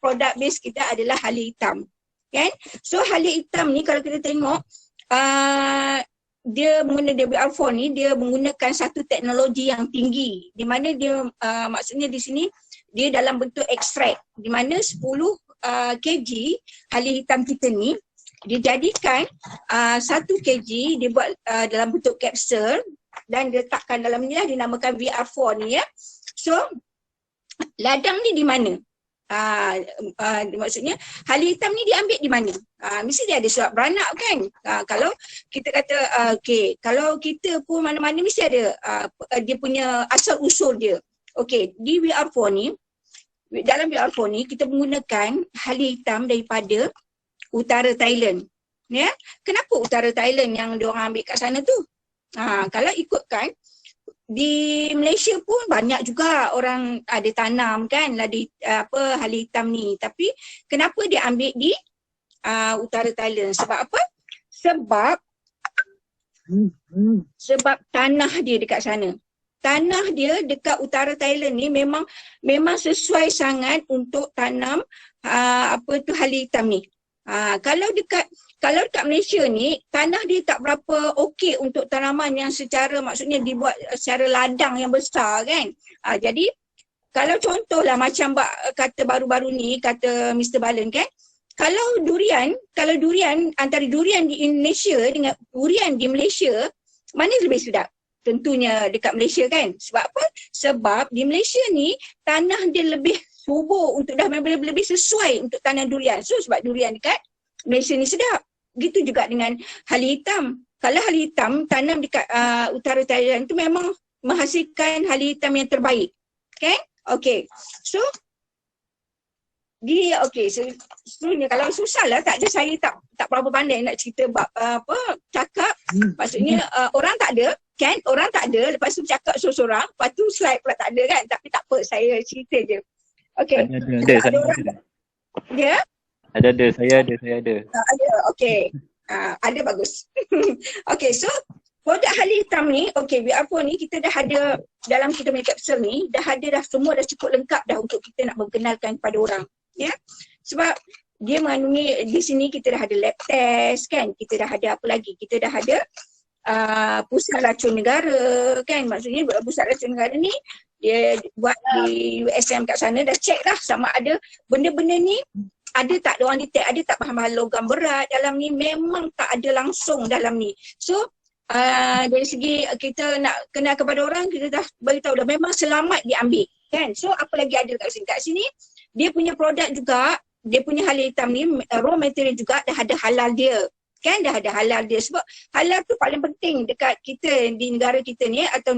produk base kita adalah halia hitam. Kan? So halia hitam ni kalau kita tengok dia menggunakan WR4 ni, dia menggunakan satu teknologi yang tinggi di mana dia maksudnya di sini dia dalam bentuk ekstrak di mana 10 kg halia hitam kita ni dijadikan 1 kg dia buat dalam bentuk kapsul dan diletakkan dalam ni lah, dinamakan VR4 ni ya. So ladang ni di mana? Maksudnya halia hitam ni diambil di mana? Mesti dia ada surat beranak kan? Kalau kita kata okey, kalau kita pun mana-mana mesti ada dia punya asal usul dia. Okey, di VR4 ni, dalam VR4 ni kita menggunakan halia hitam daripada utara Thailand. Ya, kenapa utara Thailand yang diorang ambil kat sana tu? Kalau ikutkan di Malaysia pun banyak juga orang ada tanam kan halia hitam ni, tapi kenapa dia ambil di utara Thailand? Sebab apa? Sebab tanah dia dekat sana. Tanah dia dekat utara Thailand ni memang sesuai sangat untuk tanam halia hitam ni. Kalau dekat Malaysia ni tanah dia tak berapa okey untuk tanaman yang secara maksudnya dibuat secara ladang yang besar kan. Jadi kalau contohlah macam kata baru-baru ni kata Mr. Balan kan, kalau durian antara durian di Indonesia dengan durian di Malaysia, mana lebih sedap? Tentunya dekat Malaysia kan. Sebab apa? Sebab di Malaysia ni tanah dia lebih subur untuk dah lebih sesuai untuk tanam durian. So sebab durian dekat Malaysia ni sedap. Begitu juga dengan halia hitam. Kalau halia hitam tanam dekat utara Thailand tu memang menghasilkan halia hitam yang terbaik. Kan? Okey. So sebenarnya kalau susah lah, saya tak berapa pandai nak cerita cakap. Maksudnya orang tak ada kan, orang tak ada, lepas tu cakap seorang-seorang, lepas tu slide pula tak ada kan, tapi tak apa, saya cerita je. Okey. Ada orang ya? Saya ada. Ada, okey. Ada bagus. Okey, so produk halia hitam ni, okey, VR4 ni kita dah ada dalam kita punya kapsul ni, semua dah cukup lengkap dah untuk kita nak memperkenalkan kepada orang. Ya, sebab dia mengandungi di sini kita dah ada lab test kan, kita dah ada apa lagi? Kita dah ada pusat racun negara kan, maksudnya pusat racun negara ni dia buat di USM kat sana dah check dah sama ada benda-benda ni ada tak orang detect, ada tak bahan-bahan logam berat dalam ni, memang tak ada langsung dalam ni. So dari segi kita nak kenal kepada orang, kita dah beritahu dah memang selamat diambil kan. So apa lagi ada kat sini? Kat sini dia punya produk juga, dia punya halia hitam ni raw material juga dah ada halal dia. Kan dah ada halal dia, sebab halal tu paling penting dekat kita di negara kita ni atau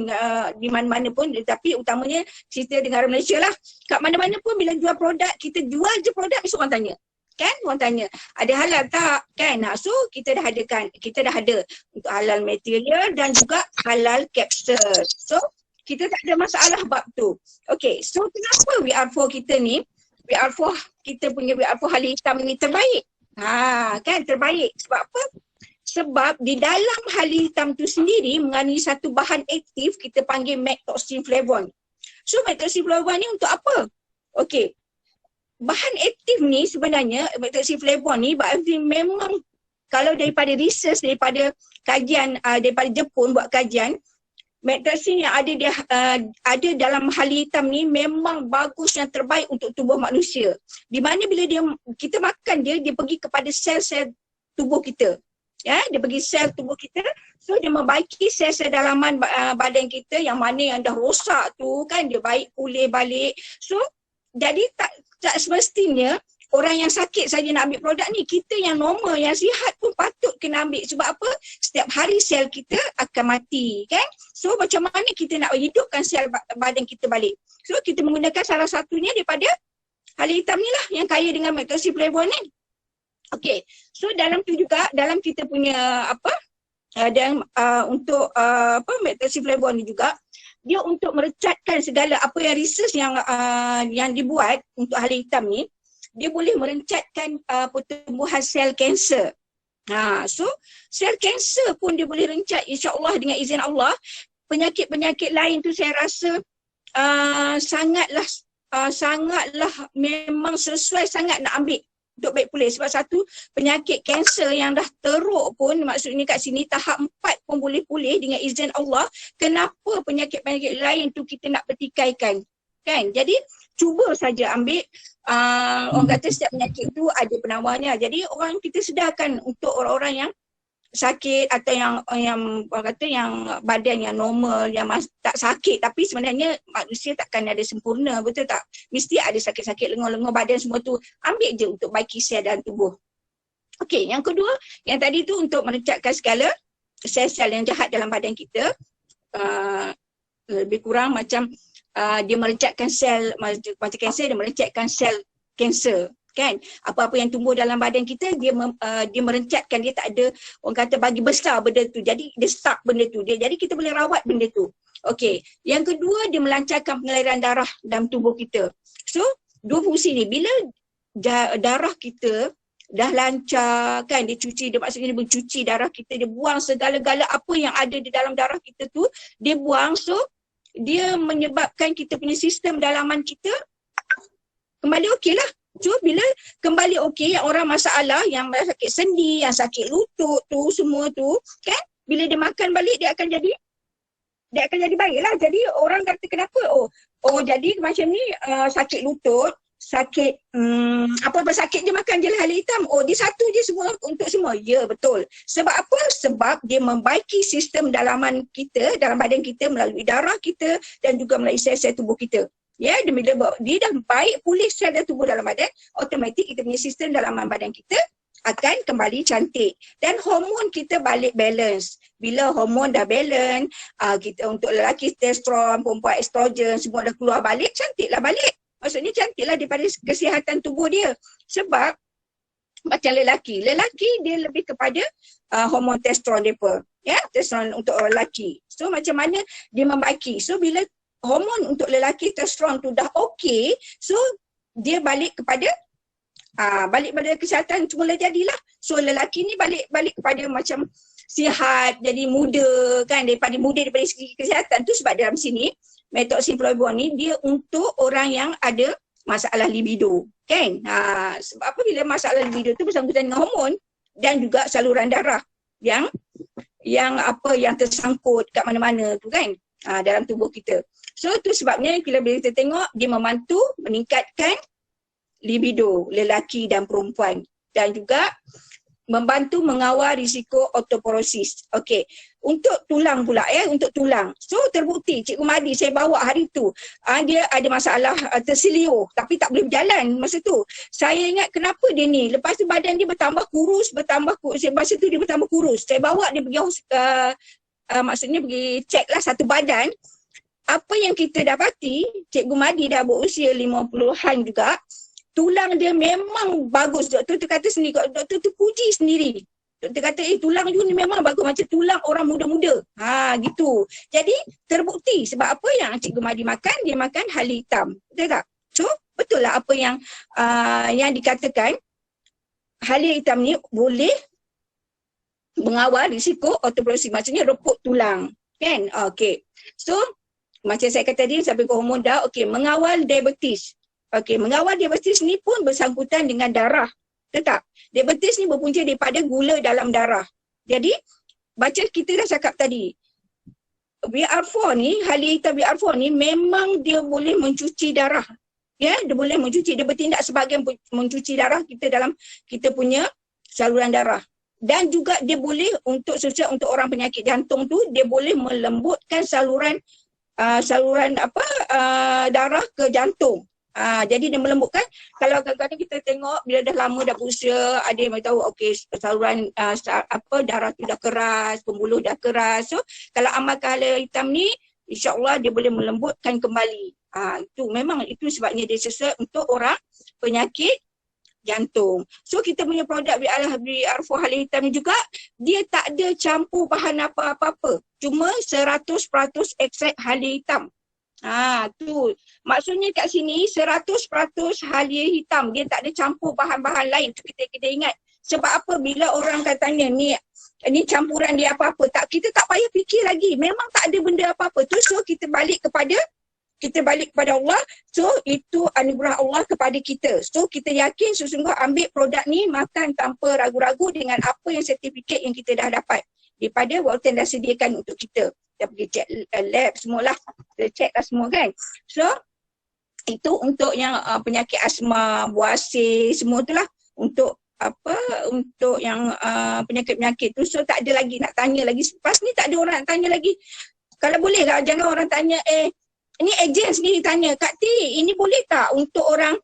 di mana-mana pun, tapi utamanya cerita negara Malaysia lah. Kat mana-mana pun bila jual produk, kita jual je produk mesti orang tanya. Kan orang tanya ada halal tak kan. So kita dah ada untuk halal material dan juga halal capsule. So kita tak ada masalah bab tu. Okay, so kenapa VR4 kita ni, kita punya VR4 halia hitam ni terbaik? Kan terbaik. Sebab apa? Sebab di dalam halia hitam tu sendiri mengandungi satu bahan aktif kita panggil methoxyflavone. So methoxyflavone ni untuk apa? Okey. Bahan aktif ni sebenarnya methoxyflavone ni memang kalau daripada research, daripada kajian daripada Jepun buat kajian, methoxy yang ada dalam halia hitam ni memang bagus, yang terbaik untuk tubuh manusia. Di mana bila kita makan dia pergi kepada sel-sel tubuh kita. Ya, dia pergi sel tubuh kita, so dia membaiki sel-sel dalaman badan kita yang mana yang dah rosak tu kan, dia baik pulih balik. So jadi tak semestinya orang yang sakit saja nak ambil produk ni. Kita yang normal, yang sihat pun patut kena ambil. Sebab apa? Setiap hari sel kita akan mati kan. So macam mana kita nak hidupkan sel badan kita balik? So kita menggunakan salah satunya daripada halia hitam ni lah yang kaya dengan methoxyflavone ni. Okay, so dalam tu juga, dalam kita punya untuk methoxyflavone ni juga, dia untuk merecatkan segala apa yang research yang dibuat untuk halia hitam ni, dia boleh merencatkan pertumbuhan sel kanser. So sel kanser pun dia boleh rencat, insya-Allah dengan izin Allah. Penyakit-penyakit lain tu saya rasa sangatlah sangatlah memang sesuai sangat nak ambil untuk baik pulih. Sebab satu, penyakit kanser yang dah teruk pun, maksudnya kat sini tahap 4 pun boleh pulih dengan izin Allah. Kenapa penyakit-penyakit lain tu kita nak pertikaikan? Kan? Jadi cuba saja ambil, orang kata setiap penyakit tu ada penawarnya. Jadi orang kita sedarkan untuk orang-orang yang sakit atau yang orang kata yang badan yang normal, yang tak sakit, tapi sebenarnya manusia takkan ada sempurna, betul tak? Mesti ada sakit-sakit lengur-lengur badan semua tu. Ambil je untuk baiki sel dalam tubuh. Okey, yang kedua, yang tadi tu untuk merecatkan segala sel-sel yang jahat dalam badan kita. Lebih kurang macam dia merecatkan sel, macam kanser, dia merecatkan sel kanser. Kan, apa-apa yang tumbuh dalam badan kita dia merencatkan, dia tak ada orang kata bagi besar benda tu, jadi dia stuck benda tu, jadi kita boleh rawat benda tu. Okey, yang kedua dia melancarkan pengaliran darah dalam tubuh kita. So dua fungsi ni, bila darah kita dah lancar kan, dia cuci, dia maksudnya dia mencuci darah kita, dia buang segala-gala apa yang ada di dalam darah kita tu, dia buang. So dia menyebabkan kita punya sistem dalaman kita kembali okey lah. So bila kembali okey, yang orang masalah, yang sakit sendi, yang sakit lutut tu, semua tu kan, bila dia makan balik dia akan jadi baik lah. Jadi orang kata kenapa, oh jadi macam ni, sakit lutut, sakit apa-apa sakit je makan je lah hala hitam, dia satu je semua untuk semua. Ya, betul. Sebab apa? Sebab dia membaiki sistem dalaman kita, dalam badan kita, melalui darah kita dan juga melalui sel-sel tubuh kita. Ya, bila dia dah baik pulih sel dan tubuh dalam badan, automatik kita punya sistem dalaman badan kita akan kembali cantik. Dan hormon kita balik balance. Bila hormon dah balance, kita untuk lelaki testosteron, perempuan estrogen, semua dah keluar balik, cantiklah balik. Maksudnya cantiklah daripada kesihatan tubuh dia. Sebab macam lelaki dia lebih kepada hormon testosteron mereka. Ya, testosteron untuk lelaki. So macam mana dia membaiki. So bila hormon untuk lelaki testosteron tu dah okey, so dia balik kepada kesihatan semula jadilah. So lelaki ni balik kepada macam sihat, jadi muda kan, daripada segi kesihatan tu. Sebab dalam sini methoxyfluoride ni dia untuk orang yang ada masalah libido kan. Sebab apa? Bila masalah libido tu bersangkutan dengan hormon dan juga saluran darah yang tersangkut kat mana-mana tu kan, dalam tubuh kita. So tu sebabnya bila kita tengok dia membantu meningkatkan libido lelaki dan perempuan, dan juga membantu mengawal risiko osteoporosis. Okey, untuk tulang pula untuk tulang. So terbukti Cikgu Mahdi saya bawa hari tu, dia ada masalah terselio tapi tak boleh berjalan masa tu. Saya ingat kenapa dia ni, lepas tu badan dia bertambah kurus, masa tu dia bertambah kurus. Saya bawa dia pergi maksudnya pergi check lah satu badan. Apa yang kita dapati, Cikgu Mahdi dah berusia 50-an juga, tulang dia memang bagus. Doktor tu kata sendiri, doktor tu puji sendiri. Doktor kata tulang you ni memang bagus macam tulang orang muda-muda. Gitu. Jadi terbukti sebab apa yang Cikgu Mahdi makan, dia makan hala hitam. Betul tak? So betul lah apa yang dikatakan, hala hitam ni boleh mengawal risiko osteoporosis, maksudnya reput tulang. Kan? Okey. So macam saya kata tadi, sampai ke hormon dah, okey, mengawal diabetes. Okey, mengawal diabetes ni pun bersangkutan dengan darah. Tetap. Diabetes ni berpunca daripada gula dalam darah. Jadi, baca kita dah cakap tadi, BR4 ni, hala hitam BR4 ni memang dia boleh mencuci darah. Ya, dia boleh mencuci, dia bertindak sebagai mencuci darah kita dalam kita punya saluran darah. Dan juga dia boleh untuk orang penyakit jantung tu, dia boleh melembutkan saluran darah ke jantung. Jadi dia melembutkan. Kalau kadang-kadang kita tengok bila dah lama dah berusia, ada yang tahu okey saluran darah tu dah keras, pembuluh dah keras. So kalau amalkan hala hitam ni, insya-Allah dia boleh melembutkan kembali. Itu memang itu sebabnya dia sesuai untuk orang penyakit jantung. So kita punya produk BR4 hala hitam ni juga, dia tak ada campur bahan apa-apa. Cuma 100% ekstrak hala hitam. Tu. Maksudnya kat sini 100% hala hitam. Dia tak ada campur bahan-bahan lain. Tu kita ingat. Sebab apa? Bila orang katanya ni campuran dia apa-apa, kita tak payah fikir lagi. Memang tak ada benda apa-apa tu. So kita balik kepada kita balik kepada Allah. So itu anugerah Allah kepada kita. So kita yakin sesungguh ambil produk ni, makan tanpa ragu-ragu dengan apa yang sertifikat yang kita dah dapat daripada Walton dah sediakan untuk kita. Kita pergi check lab semualah, kita check lah semua kan. So itu untuk yang penyakit asma, buasir, semua tu lah. Untuk untuk yang penyakit-penyakit tu. So tak ada lagi nak tanya lagi. Lepas ni tak ada orang nak tanya lagi. Kalau boleh lah, jangan orang tanya ini ejen sendiri tanya, Kak T ini boleh tak untuk orang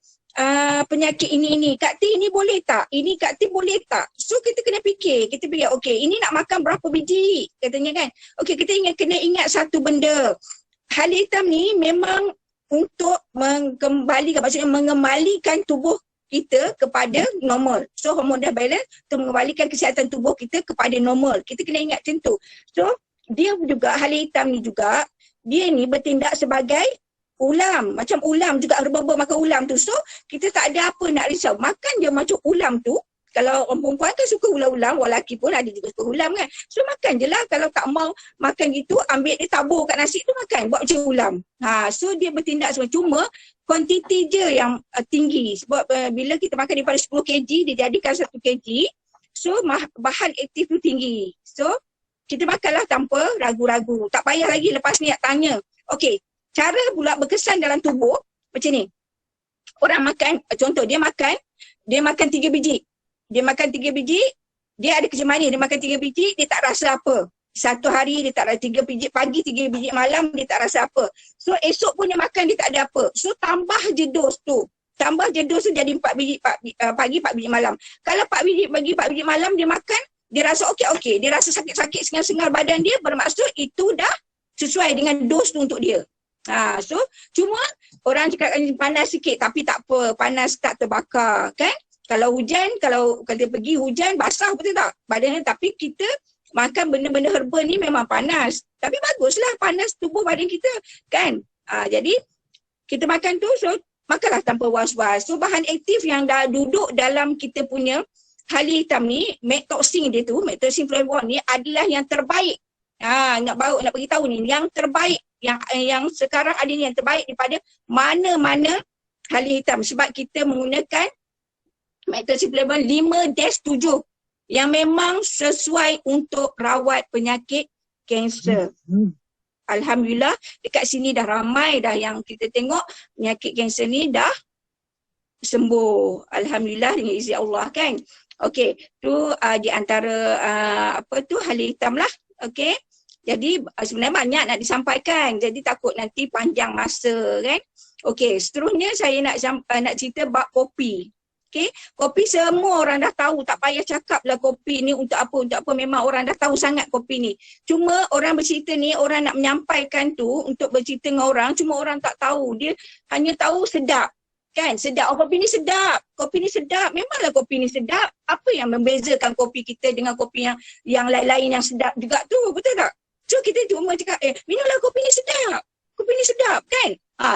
penyakit ini, Kak T ini boleh tak, ini Kak T boleh tak. So kita kena fikir, okey ini nak makan berapa biji katanya kan. Okey kita kena ingat satu benda, hal hitam ni memang untuk maksudnya mengembalikan tubuh kita kepada normal. So hormon dah balance untuk mengembalikan kesihatan tubuh kita kepada normal. Kita kena ingat macam tu. So dia juga, hal hitam ni juga, dia ni bertindak sebagai ulam. Macam ulam juga, herba-herba makan ulam tu. So kita tak ada apa nak risau. Makan je macam ulam tu. Kalau orang perempuan kan suka ulam-ulam, orang lelaki pun ada juga suka ulam kan. So makan je lah. Kalau tak mau makan gitu, ambil dia tabur kat nasi tu makan. Buat macam ulam. So dia bertindak semua. Cuma kuantiti je yang tinggi. Sebab bila kita makan daripada 10 kg, dia jadikan 1 kg. So bahan aktif tu tinggi. So kita makanlah tanpa ragu-ragu. Tak payah lagi lepas ni nak tanya. Okey, cara pula berkesan dalam tubuh macam ni. Orang makan, contoh dia makan 3 biji. Dia makan 3 biji, dia ada kencing manis, dia makan 3 biji, dia tak rasa apa. Satu hari dia tak rasa 3 biji pagi, 3 biji malam, dia tak rasa apa. So esok pun dia makan, dia tak ada apa. So tambah je dos tu. Tambah je dos tu jadi 4 biji pagi, 4 biji malam. Kalau 4 biji pagi, 4 biji malam dia makan, dia rasa okey. Dia rasa sakit-sakit sengal-sengal badan dia, bermaksud itu dah sesuai dengan dos tu untuk dia. So cuma orang cakap panas sikit, tapi tak apa, panas tak terbakar kan. Kalau hujan, kalau kita pergi hujan basah betul tak badan dia, tapi kita makan benda-benda herba ni memang panas. Tapi baguslah panas tubuh badan kita kan. Jadi kita makan tu, so makanlah tanpa was-was. So bahan aktif yang dah duduk dalam kita punya hal hitam ni, metoksin dia tu, metoksin flavon ni adalah yang terbaik. Nak bagi tahu ni, yang terbaik, yang sekarang ada ni yang terbaik daripada mana-mana hal hitam. Sebab kita menggunakan metoksin flavon 5-7 yang memang sesuai untuk rawat penyakit kanser. Alhamdulillah dekat sini dah ramai dah yang kita tengok penyakit kanser ni dah sembuh. Alhamdulillah dengan izin Allah kan. Okey, tu di antara hal hitam lah. Okey. Jadi sebenarnya banyak nak disampaikan. Jadi takut nanti panjang masa kan. Okey, seterusnya saya nak cerita bab kopi. Okey, kopi semua orang dah tahu, tak payah cakap lah kopi ni untuk apa, memang orang dah tahu sangat kopi ni. Cuma orang bercerita ni, orang nak menyampaikan tu untuk bercerita dengan orang, cuma orang tak tahu. Dia hanya tahu sedap. Kan, sedap. Kopi ni sedap. Memanglah kopi ni sedap. Apa yang membezakan kopi kita dengan kopi yang lain-lain yang sedap juga tu, betul tak? So kita cuma cakap, minumlah kopi ni sedap kan?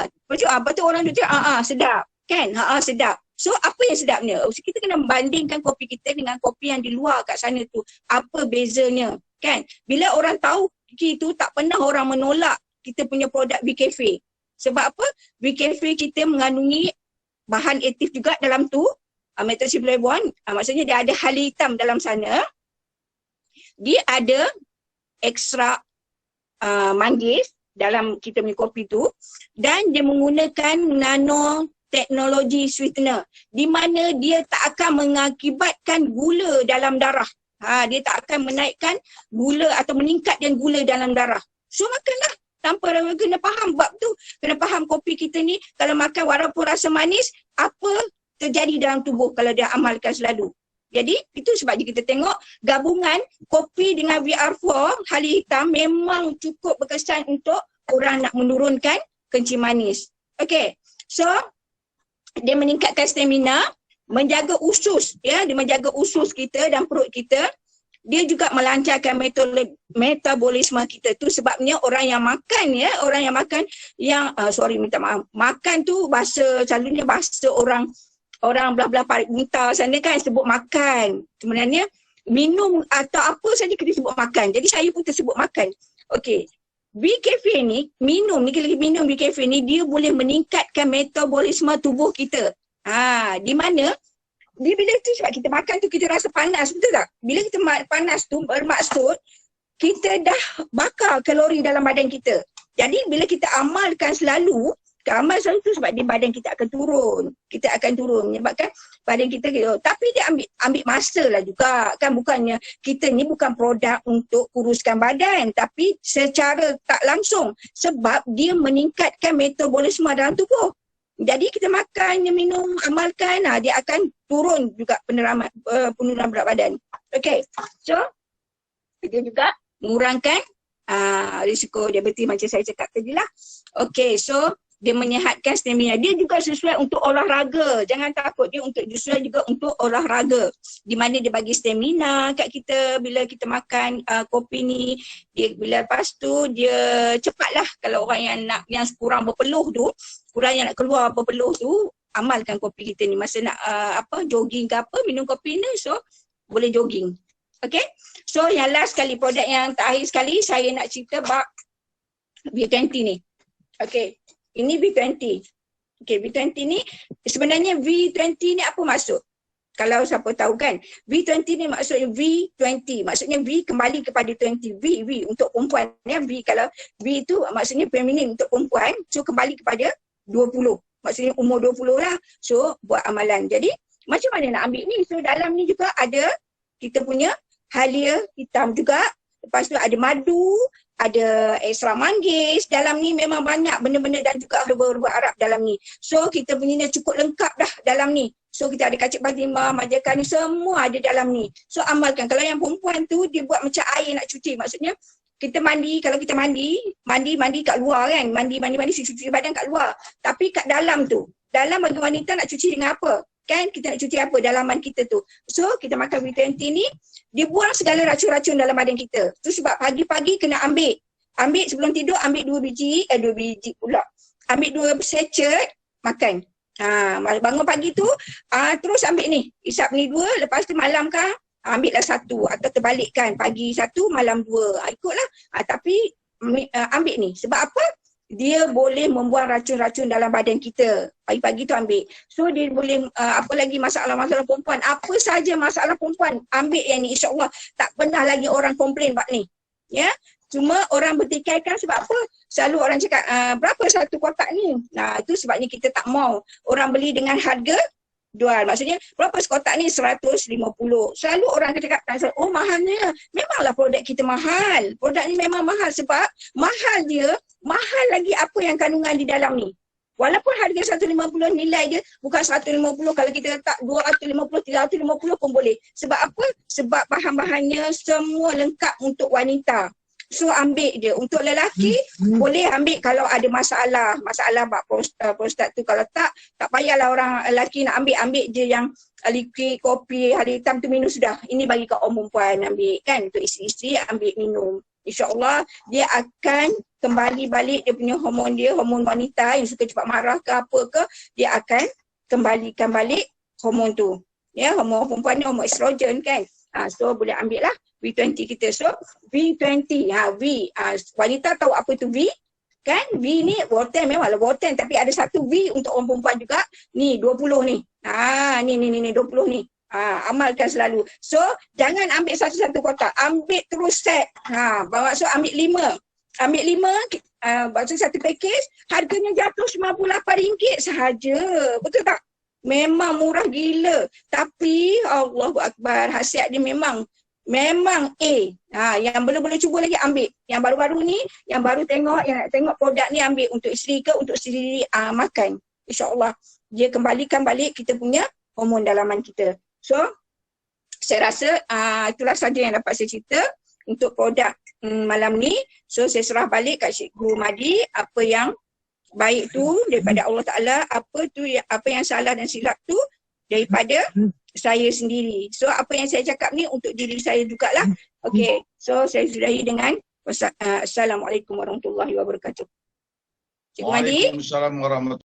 Lepas tu orang tu cakap, sedap kan? Sedap. So apa yang sedapnya? So, kita kena bandingkan kopi kita dengan kopi yang di luar kat sana tu. Apa bezanya kan? Bila orang tahu itu, tak pernah orang menolak kita punya produk BeCafe. Sebab apa? BeCafe kita mengandungi bahan aktif juga dalam tu. Metoksin flavon, maksudnya dia ada hal hitam dalam sana. Dia ada ekstrak manggis dalam kita punya kopi tu. Dan dia menggunakan teknologi sweetener, di mana dia tak akan mengakibatkan gula dalam darah. Dia tak akan menaikkan gula atau meningkatkan gula dalam darah. So makanlah tanpa ragu, kena faham bab tu. Kena faham kopi kita ni kalau makan walaupun rasa manis, apa terjadi dalam tubuh kalau dia amalkan selalu. Jadi itu sebab kita tengok gabungan kopi dengan VR4 hal hitam memang cukup berkesan untuk orang nak menurunkan kencing manis. Okay, so dia meningkatkan stamina, menjaga usus, dia menjaga usus kita dan perut kita. Dia juga melancarkan metabolisme kita. Tu sebabnya orang yang makan makan tu selalunya bahasa orang belah-belah Parit Bunta sana kan sebut makan. Sebenarnya minum atau apa saja kita sebut makan. Jadi saya pun tersebut makan. Okey. B-caffeine ni, minum ni, kalau minum B-caffeine ni, dia boleh meningkatkan metabolisme tubuh kita. Di mana dia bila tu sebab kita makan tu kita rasa panas, betul tak? Bila kita panas tu bermaksud kita dah bakar kalori dalam badan kita. Jadi bila kita amalkan selalu tu sebab di badan kita akan turun. Kita akan turun menyebabkan badan kita gitu. Tapi dia ambil masa lah juga. Kan bukannya kita ni bukan produk untuk kuruskan badan, tapi secara tak langsung sebab dia meningkatkan metabolisme dalam tubuh. Jadi kita makan, minum, amalkan, dia akan turun juga penurunan berat badan. Okay, so dia juga mengurangkan risiko diabetes macam saya cakap tadi lah. Okay, so dia menyihatkan stamina. Dia juga sesuai untuk olahraga. Jangan takut, dia sesuai juga untuk olahraga. Di mana dia bagi stamina kat kita bila kita makan kopi ni. Dia bila lepas tu dia cepatlah kalau orang yang kurang berpeluh tu, kurang yang nak keluar berpeluh tu, amalkan kopi kita ni. Masa nak jogging ke apa, minum kopi ni, so boleh jogging. Okay, so yang last sekali, produk yang terakhir sekali saya nak cerita bab B20 ni. Okay, ini V20. Okay, V20 ni sebenarnya V20 ni apa maksud? Kalau siapa tahu kan, V20 ni maksudnya V20. Maksudnya V kembali kepada 20. V untuk perempuan. Ya, V kalau V tu maksudnya feminin untuk perempuan. So kembali kepada 20. Maksudnya umur 20 lah. So buat amalan. Jadi macam mana nak ambil ni? So dalam ni juga ada kita punya halia hitam juga. Lepas tu ada madu, ada ekstra manggis. Dalam ni memang banyak benda-benda dan juga herba-herba Arab dalam ni. So kita punya ni cukup lengkap dah dalam ni. So kita ada kacip batimah, majakan ni, semua ada dalam ni. So amalkan. Kalau yang perempuan tu dia buat macam air nak cuci. Maksudnya kita mandi, kalau kita mandi kat luar kan. Mandi cuci badan kat luar. Tapi kat dalam tu, dalam bagi wanita nak cuci dengan apa? Kan kita nak cuci apa dalaman kita tu. So kita makan V20 ni, dia buang segala racun-racun dalam badan kita. Tu sebab pagi-pagi kena ambil. Ambil sebelum tidur, ambil 2 biji pula. Ambil 2 sachet, makan. Bangun pagi tu, terus ambil ni. Isap ni 2, lepas tu malam kan, ambillah 1 atau terbalikkan. Pagi 1, malam 2. Ikutlah. Tapi ambil ni. Sebab apa? Dia boleh membuang racun-racun dalam badan kita. Pagi-pagi tu ambil. So dia boleh, apa lagi masalah-masalah perempuan. Apa saja masalah perempuan, ambil yang ni, insyaAllah. Tak pernah lagi orang komplain bab ni. Ya. Cuma orang bertikaikan sebab apa? Selalu orang cakap, berapa satu kotak ni? Nah, itu sebabnya kita tak mau. Orang beli dengan harga jual. Maksudnya, berapa sekotak ni? 150. Selalu orang cakap, oh mahalnya. Memanglah produk kita mahal. Produk ni memang mahal sebab mahal dia, mahal lagi apa yang kandungan di dalam ni. Walaupun harga 150 nilai dia bukan 150, kalau kita letak 250, 350 pun boleh. Sebab apa? Sebab bahan-bahannya semua lengkap untuk wanita. So ambil je. Untuk lelaki boleh ambil kalau ada masalah bab prostat tu. Kalau tak payahlah orang lelaki nak ambil je yang liquid kopi hari hitam tu, minum sudah. Ini bagi kaum perempuan ambil kan, untuk isteri-isteri ambil minum. InsyaAllah dia akan kembali balik dia punya hormon dia, hormon wanita yang suka cepat marah ke apa ke, dia akan kembalikan balik hormon tu. Ya, hormon perempuan ni hormon estrogen kan. So boleh ambil lah V20 kita. So V20, V, wanita tahu apa tu V kan? V ni Volten, memanglah Volten, tapi ada satu V untuk orang perempuan juga. Ni 20 ni. Ni 20 ni. Amalkan selalu. So jangan ambil satu-satu kotak, ambil terus set. Maksud ambil 5. Ambil 5, maksud satu package, harganya jatuh RM98 sahaja. Betul tak? Memang murah gila. Tapi Allahu Akbar, khasiat dia memang A. Yang belum boleh cuba lagi ambil. Yang baru-baru ni, yang baru tengok, yang nak tengok produk ni, ambil untuk isteri ke untuk sendiri makan. InsyaAllah dia kembalikan balik kita punya hormon dalaman kita. So saya rasa itulah saja yang dapat saya cerita untuk produk malam ni. So saya serah balik kat Cikgu Madi apa yang baik tu daripada Allah Ta'ala, apa yang salah dan silap tu daripada saya sendiri. So apa yang saya cakap ni untuk diri saya jugalah. Okay, so saya sudahi dengan Assalamualaikum warahmatullahi wabarakatuh. Cikgu Madi. Waalaikumsalam warahmatullahi